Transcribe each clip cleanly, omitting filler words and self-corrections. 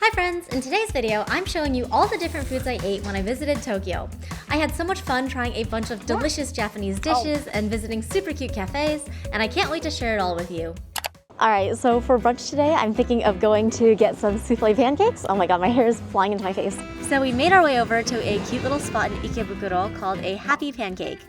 Hi friends, in today's video, I'm showing you all the different foods I ate when I visited Tokyo. I had so much fun trying a bunch of delicious Japanese dishes and visiting super cute cafes, and I can't wait to share it all with you. Alright, so for brunch today, I'm thinking of going to get some souffle pancakes. Oh my god, my hair is flying into my face. So we made our way over to a cute little spot in Ikebukuro called a Happy Pancake.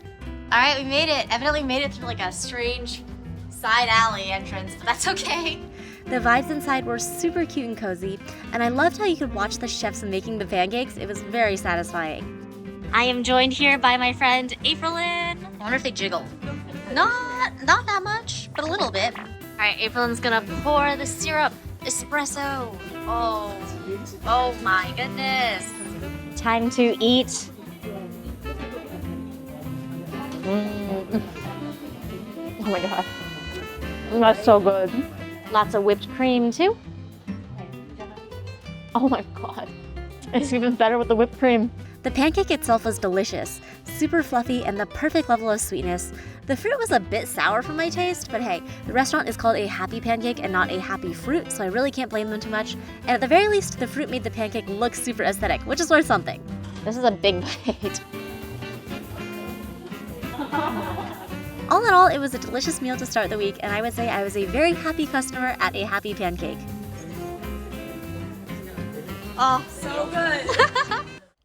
Alright, we made it. Evidently made it through like a strange side alley entrance, but that's okay. The vibes inside were super cute and cozy, and I loved how you could watch the chefs making the pancakes. It was very satisfying. I am joined here by my friend Aprilyn. I wonder if they jiggle. Not that much, but a little bit. Alright, Aprilyn's gonna pour the syrup. Espresso. Oh my goodness. Time to eat. Oh my god. That's so good. Lots of whipped cream too. Oh my god. It's even better with the whipped cream. The pancake itself was delicious, super fluffy and the perfect level of sweetness. The fruit was a bit sour for my taste, but hey, the restaurant is called a Happy Pancake and not a Happy Fruit, so I really can't blame them too much. And at the very least, the fruit made the pancake look super aesthetic, which is worth something. This is a big bite. All in all, it was a delicious meal to start the week, and I would say I was a very happy customer at a Happy Pancake. Oh, so good!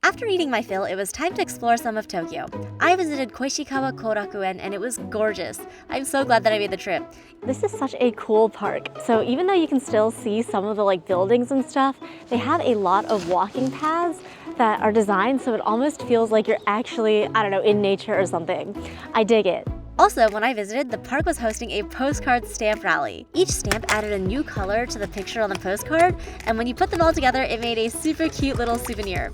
After eating my fill, it was time to explore some of Tokyo. I visited Koishikawa Korakuen and it was gorgeous. I'm so glad that I made the trip. This is such a cool park. So even though you can still see some of the buildings and stuff, they have a lot of walking paths that are designed so it almost feels like you're actually, I don't know, in nature or something. I dig it. Also, when I visited, the park was hosting a postcard stamp rally. Each stamp added a new color to the picture on the postcard, and when you put them all together, it made a super cute little souvenir.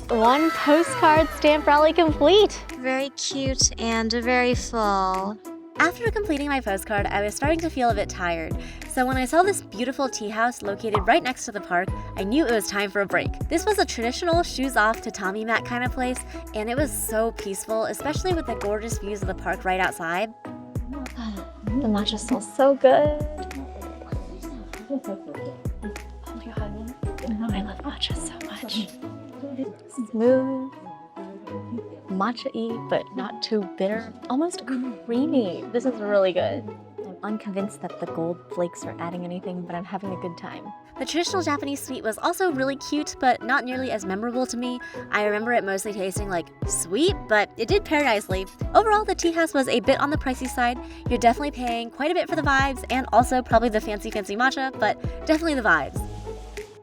One postcard stamp rally complete. Very cute and very full. After completing my postcard, I was starting to feel a bit tired. So when I saw this beautiful tea house located right next to the park, I knew it was time for a break. This was a traditional shoes-off tatami mat kind of place, and it was so peaceful, especially with the gorgeous views of the park right outside. The matcha smells so good. Oh my god, I love matcha so much. Smooth, matcha-y, but not too bitter. Almost creamy. This is really good. I'm unconvinced that the gold flakes are adding anything, but I'm having a good time. The traditional Japanese sweet was also really cute, but not nearly as memorable to me. I remember it mostly tasting like sweet, but it did pair nicely. Overall, the tea house was a bit on the pricey side. You're definitely paying quite a bit for the vibes, and also probably the fancy matcha, but definitely the vibes.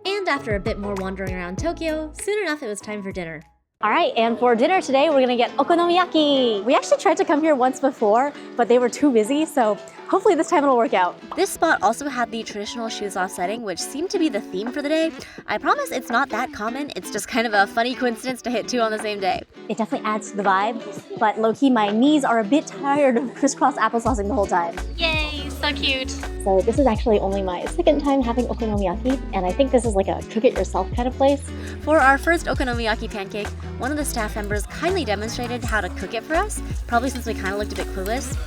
And after a bit more wandering around Tokyo, soon enough it was time for dinner. Alright, and for dinner today, we're gonna get okonomiyaki. We actually tried to come here once before, but they were too busy, so hopefully this time it'll work out. This spot also had the traditional shoes-off setting, which seemed to be the theme for the day. I promise it's not that common, it's just kind of a funny coincidence to hit two on the same day. It definitely adds to the vibe, but low-key my knees are a bit tired of crisscross applesaucing the whole time. Yay, so cute! So this is actually only my second time having okonomiyaki, and I think this is like a cook-it-yourself kind of place. For our first okonomiyaki pancake, one of the staff members kindly demonstrated how to cook it for us, probably since we kind of looked a bit clueless.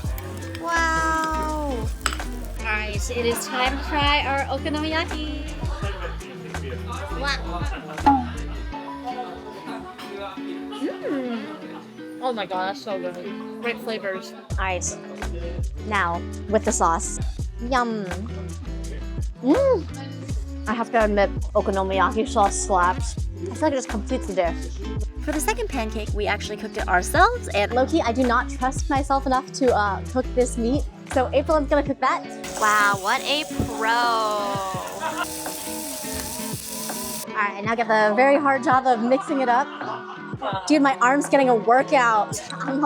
Wow! Alright, it is time to try our okonomiyaki. Wow. Oh my god, that's so good. Great flavors. Alright, now with the sauce. Yum! I have to admit, okonomiyaki sauce slaps. I feel like it just completes the dish. For the second pancake, we actually cooked it ourselves, and low-key, I do not trust myself enough to cook this meat, so Aprilyn's gonna cook that. Wow, what a pro! Alright, now get the very hard job of mixing it up. Dude, my arm's getting a workout. I'm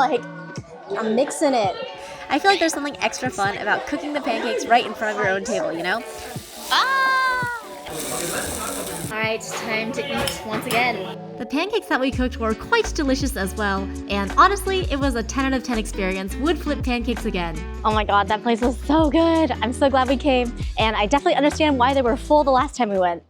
mixing it. I feel like there's something extra fun about cooking the pancakes right in front of your own table, you know? Alright, time to eat once again. The pancakes that we cooked were quite delicious as well, and honestly, it was a 10 out of 10 experience. Would flip pancakes again. Oh my god, that place was so good. I'm so glad we came, and I definitely understand why they were full the last time we went.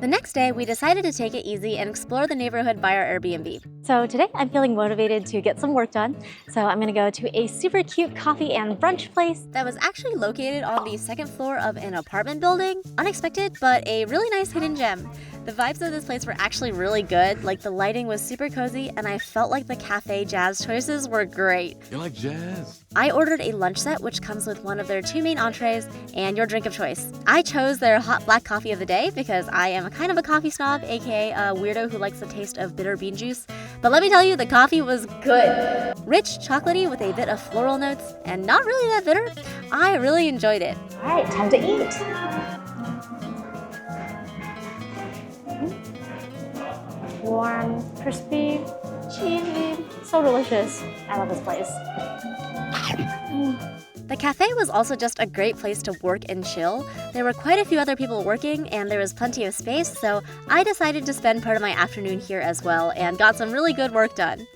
The next day, we decided to take it easy and explore the neighborhood by our Airbnb. So today, I'm feeling motivated to get some work done. So I'm gonna go to a super cute coffee and brunch place that was actually located on the second floor of an apartment building. Unexpected, but a really nice hidden gem. The vibes of this place were actually really good, like the lighting was super cozy, and I felt like the cafe jazz choices were great. You like jazz? I ordered a lunch set, which comes with one of their 2 main entrees and your drink of choice. I chose their hot black coffee of the day because I am kind of a coffee snob, aka a weirdo who likes the taste of bitter bean juice. But let me tell you, the coffee was good. Rich, chocolatey with a bit of floral notes, and not really that bitter. I really enjoyed it. All right, time to eat. Warm, crispy, cheesy, so delicious. I love this place. The cafe was also just a great place to work and chill. There were quite a few other people working and there was plenty of space, so I decided to spend part of my afternoon here as well and got some really good work done.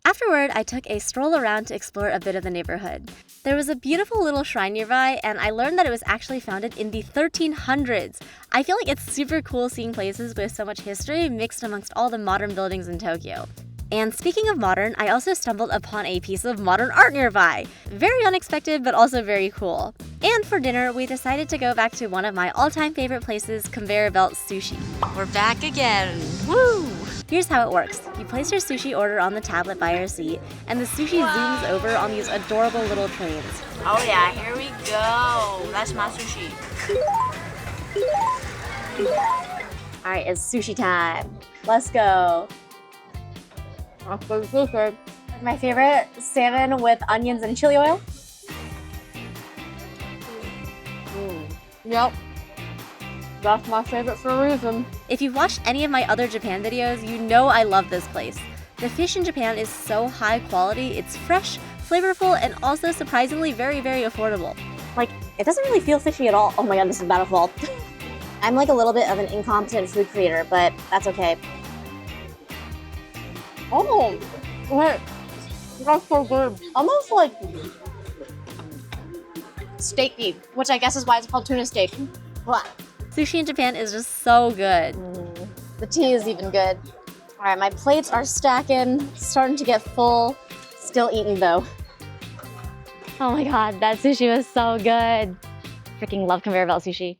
Afterward, I took a stroll around to explore a bit of the neighborhood. There was a beautiful little shrine nearby, and I learned that it was actually founded in the 1300s. I feel like it's super cool seeing places with so much history mixed amongst all the modern buildings in Tokyo. And speaking of modern, I also stumbled upon a piece of modern art nearby. Very unexpected, but also very cool. And for dinner, we decided to go back to one of my all-time favorite places, conveyor belt sushi. We're back again. Woo! Here's how it works. You place your sushi order on the tablet by your seat, and the sushi zooms over on these adorable little trains. Oh yeah, here we go. That's my sushi. All right, it's sushi time. Let's go. My favorite, salmon with onions and chili oil. Yep. That's my favorite for a reason. If you've watched any of my other Japan videos, you know I love this place. The fish in Japan is so high quality, it's fresh, flavorful, and also surprisingly very, very affordable. Like, it doesn't really feel fishy at all. Oh my god, this is about to fall. I'm like a little bit of an incompetent food creator, but that's okay. Oh, wait. That's so good. Almost like steaky, which I guess is why it's called tuna steak. Blah. Sushi in Japan is just so good. The tea is even good. All right, my plates are stacking, starting to get full. Still eating though. Oh my god, that sushi was so good. Freaking love conveyor belt sushi.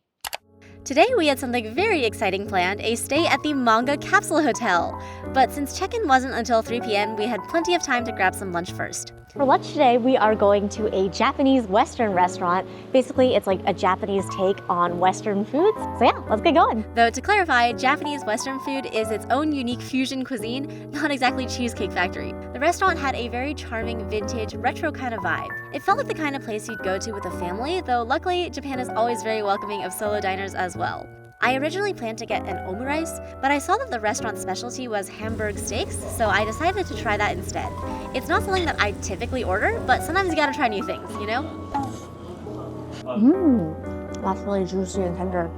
Today we had something very exciting planned, a stay at the Manga Capsule Hotel. But since check-in wasn't until 3 p.m., we had plenty of time to grab some lunch first. For lunch today, we are going to a Japanese Western restaurant. Basically, it's like a Japanese take on Western foods. So yeah, let's get going. Though to clarify, Japanese Western food is its own unique fusion cuisine, not exactly Cheesecake Factory. The restaurant had a very charming, vintage, retro kind of vibe. It felt like the kind of place you'd go to with a family, though luckily, Japan is always very welcoming of solo diners as well. I originally planned to get an omurice, but I saw that the restaurant's specialty was hamburg steaks, so I decided to try that instead. It's not something that I typically order, but sometimes you gotta try new things, you know? That's really juicy and tender.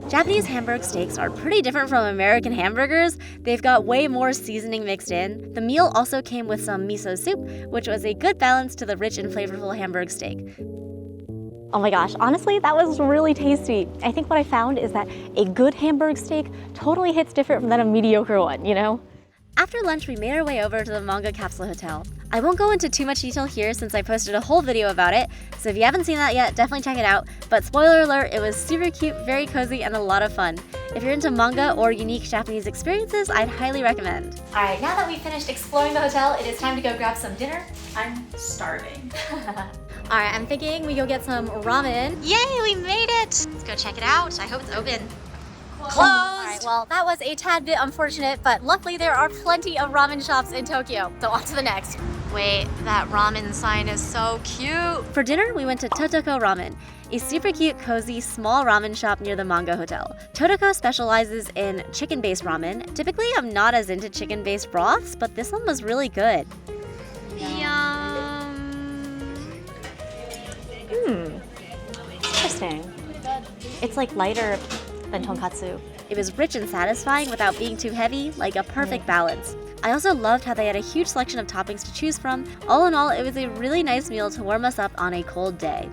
Japanese hamburg steaks are pretty different from American hamburgers. They've got way more seasoning mixed in. The meal also came with some miso soup, which was a good balance to the rich and flavorful hamburg steak. Oh my gosh, honestly, that was really tasty. I think what I found is that a good hamburg steak totally hits different than a mediocre one, you know? After lunch, we made our way over to the Manga Capsule Hotel. I won't go into too much detail here since I posted a whole video about it, so if you haven't seen that yet, definitely check it out. But spoiler alert, it was super cute, very cozy, and a lot of fun. If you're into manga or unique Japanese experiences, I'd highly recommend. All right, now that we've finished exploring the hotel, it is time to go grab some dinner. I'm starving. All right, I'm thinking we go get some ramen. Yay, we made it! Let's go check it out. I hope it's open. Closed! All right, well, that was a tad bit unfortunate, but luckily there are plenty of ramen shops in Tokyo. So on to the next. Wait, that ramen sign is so cute. For dinner, we went to Totoko Ramen, a super cute, cozy, small ramen shop near the Manga Hotel. Totoko specializes in chicken-based ramen. Typically, I'm not as into chicken-based broths, but this one was really good. Yum. Interesting. It's like lighter than tonkatsu. It was rich and satisfying without being too heavy, like a perfect balance. I also loved how they had a huge selection of toppings to choose from. All in all, it was a really nice meal to warm us up on a cold day.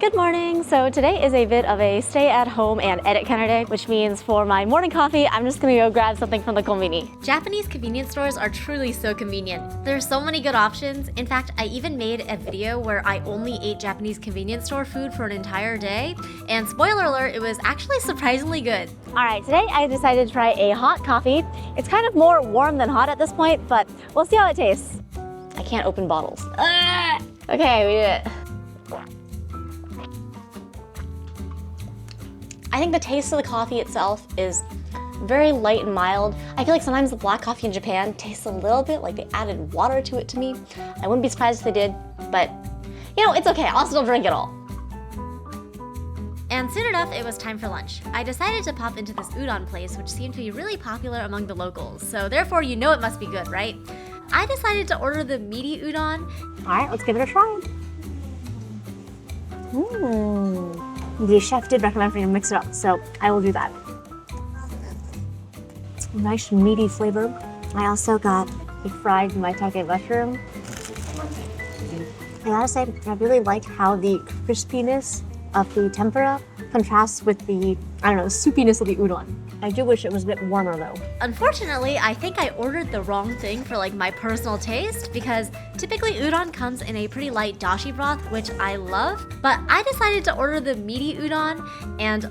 Good morning. So today is a bit of a stay at home and edit kind of day, which means for my morning coffee, I'm just gonna go grab something from the konbini. Japanese convenience stores are truly so convenient. There's so many good options. In fact, I even made a video where I only ate Japanese convenience store food for an entire day. And spoiler alert, it was actually surprisingly good. All right, today I decided to try a hot coffee. It's kind of more warm than hot at this point, but we'll see how it tastes. I can't open bottles. Okay, we did it. I think the taste of the coffee itself is very light and mild. I feel like sometimes the black coffee in Japan tastes a little bit like they added water to it to me. I wouldn't be surprised if they did, but you know, it's okay, I'll still drink it all. And soon enough, it was time for lunch. I decided to pop into this udon place, which seemed to be really popular among the locals, so therefore you know it must be good, right? I decided to order the meaty udon. All right, let's give it a try. The chef did recommend for me to mix it up, so I will do that. Nice meaty flavor. I also got a fried maitake mushroom. I gotta say, I really like how the crispiness of the tempura contrasts with the, I don't know, soupiness of the udon. I do wish it was a bit warmer though. Unfortunately, I think I ordered the wrong thing for like my personal taste because typically udon comes in a pretty light dashi broth, which I love, but I decided to order the meaty udon and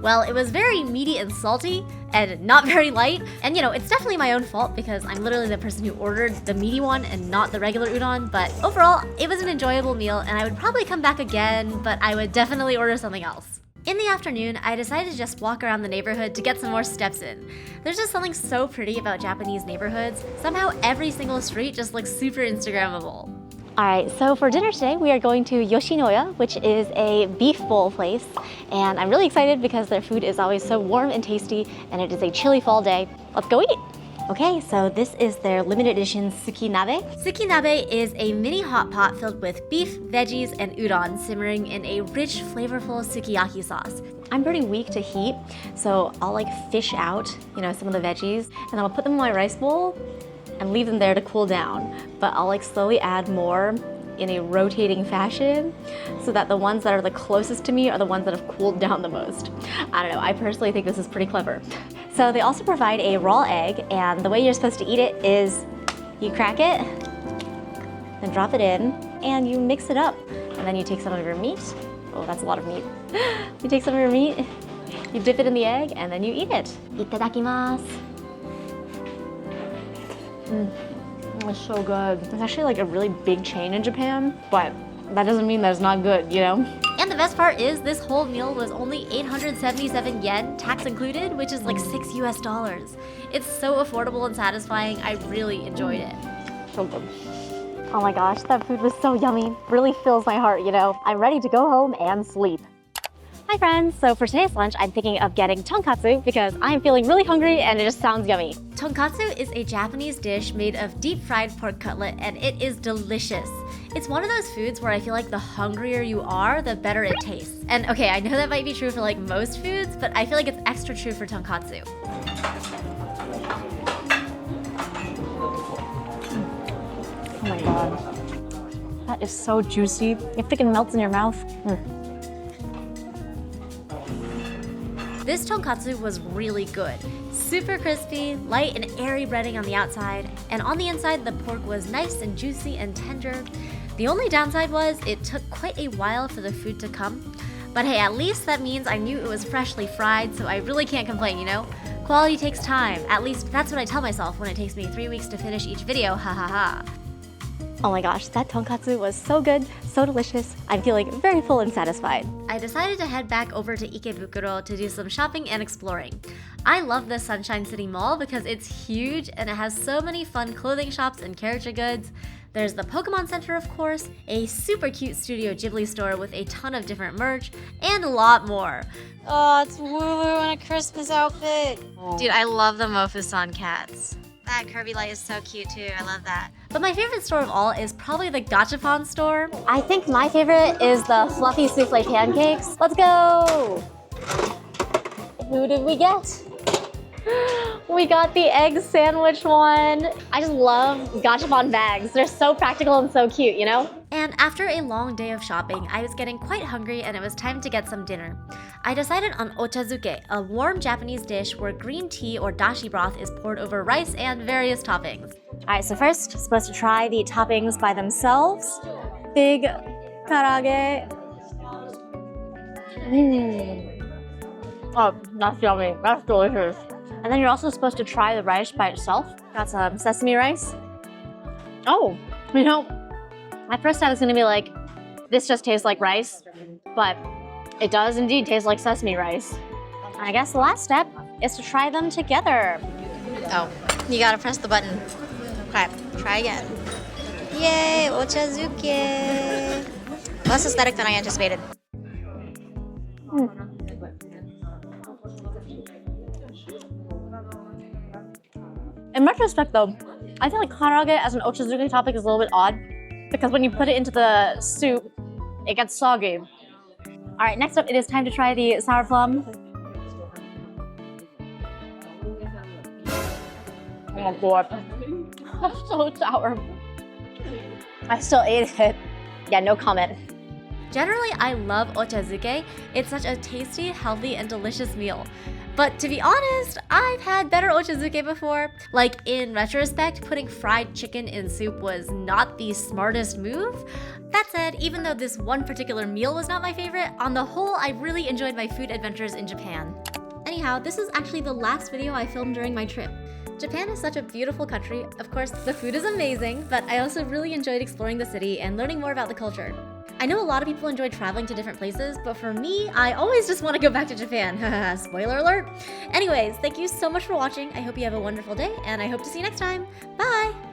well, it was very meaty and salty and not very light. And you know, it's definitely my own fault because I'm literally the person who ordered the meaty one and not the regular udon, but overall, it was an enjoyable meal and I would probably come back again, but I would definitely order something else. In the afternoon, I decided to just walk around the neighborhood to get some more steps in. There's just something so pretty about Japanese neighborhoods. Somehow every single street just looks super Instagrammable. All right, so for dinner today, we are going to Yoshinoya, which is a beef bowl place. And I'm really excited because their food is always so warm and tasty, and it is a chilly fall day. Let's go eat. Okay, so this is their limited edition sukinabe. Sukinabe is a mini hot pot filled with beef, veggies, and udon simmering in a rich, flavorful sukiyaki sauce. I'm pretty weak to heat, so I'll like fish out, you know, some of the veggies, and then I'll put them in my rice bowl and leave them there to cool down. But I'll like slowly add more in a rotating fashion so that the ones that are the closest to me are the ones that have cooled down the most. I don't know, I personally think this is pretty clever. So they also provide a raw egg, and the way you're supposed to eat it is you crack it, then drop it in, and you mix it up. And then you take some of your meat. Oh, that's a lot of meat. You take some of your meat, you dip it in the egg, and then you eat it. Itadakimasu. It's so good. It's actually like a really big chain in Japan, but that doesn't mean that it's not good, you know? And the best part is this whole meal was only 877 yen, tax included, which is like $6 US. It's so affordable and satisfying. I really enjoyed it. So good. Oh my gosh, that food was so yummy. Really fills my heart, you know? I'm ready to go home and sleep. Hi friends, so for today's lunch, I'm thinking of getting tonkatsu because I'm feeling really hungry and it just sounds yummy. Tonkatsu is a Japanese dish made of deep fried pork cutlet and it is delicious. It's one of those foods where I feel like the hungrier you are, the better it tastes. And okay, I know that might be true for like most foods, but I feel like it's extra true for tonkatsu. Oh my god. That is so juicy. It freaking melts in your mouth. This tonkatsu was really good. Super crispy, light and airy breading on the outside, and on the inside the pork was nice and juicy and tender. The only downside was it took quite a while for the food to come. But hey, at least that means I knew it was freshly fried, so I really can't complain, you know? Quality takes time. At least that's what I tell myself when it takes me 3 weeks to finish each video, ha ha ha. Oh my gosh, that tonkatsu was so good, so delicious. I'm feeling very full and satisfied. I decided to head back over to Ikebukuro to do some shopping and exploring. I love the Sunshine City Mall because it's huge and it has so many fun clothing shops and character goods. There's the Pokemon Center, of course, a super cute Studio Ghibli store with a ton of different merch, and a lot more. Oh, it's Wooloo in a Christmas outfit. Dude, I love the Mofusan cats. That Kirby light is so cute too, I love that. But my favorite store of all is probably the Gachapon store. I think my favorite is the fluffy souffle pancakes. Let's go! Who did we get? We got the egg sandwich one. I just love Gachapon bags. They're so practical and so cute, you know? And after a long day of shopping, I was getting quite hungry and it was time to get some dinner. I decided on ochazuke, a warm Japanese dish where green tea or dashi broth is poured over rice and various toppings. Alright, so first, supposed to try the toppings by themselves. Big karage. Oh, that's yummy. That's delicious. And then you're also supposed to try the rice by itself. Got some sesame rice. Oh, you know, at first I was gonna be like, this just tastes like rice, but it does indeed taste like sesame rice. And I guess the last step is to try them together. Oh, you gotta press the button. Okay, try again. Yay, ochazuke. Less aesthetic than I anticipated. In retrospect though, I feel like karage as an ochazuke topic is a little bit odd because when you put it into the soup, it gets soggy. All right, next up it is time to try the sour plum. Oh my god, that's so sour. I still ate it. Yeah, no comment. Generally, I love ochazuke. It's such a tasty, healthy, and delicious meal. But to be honest, I've had better ochazuke before. Like, in retrospect, putting fried chicken in soup was not the smartest move. That said, even though this one particular meal was not my favorite, on the whole, I really enjoyed my food adventures in Japan. Anyhow, this is actually the last video I filmed during my trip. Japan is such a beautiful country. Of course, the food is amazing, but I also really enjoyed exploring the city and learning more about the culture. I know a lot of people enjoy traveling to different places, but for me, I always just want to go back to Japan. Spoiler alert. Anyways, thank you so much for watching. I hope you have a wonderful day, and I hope to see you next time. Bye!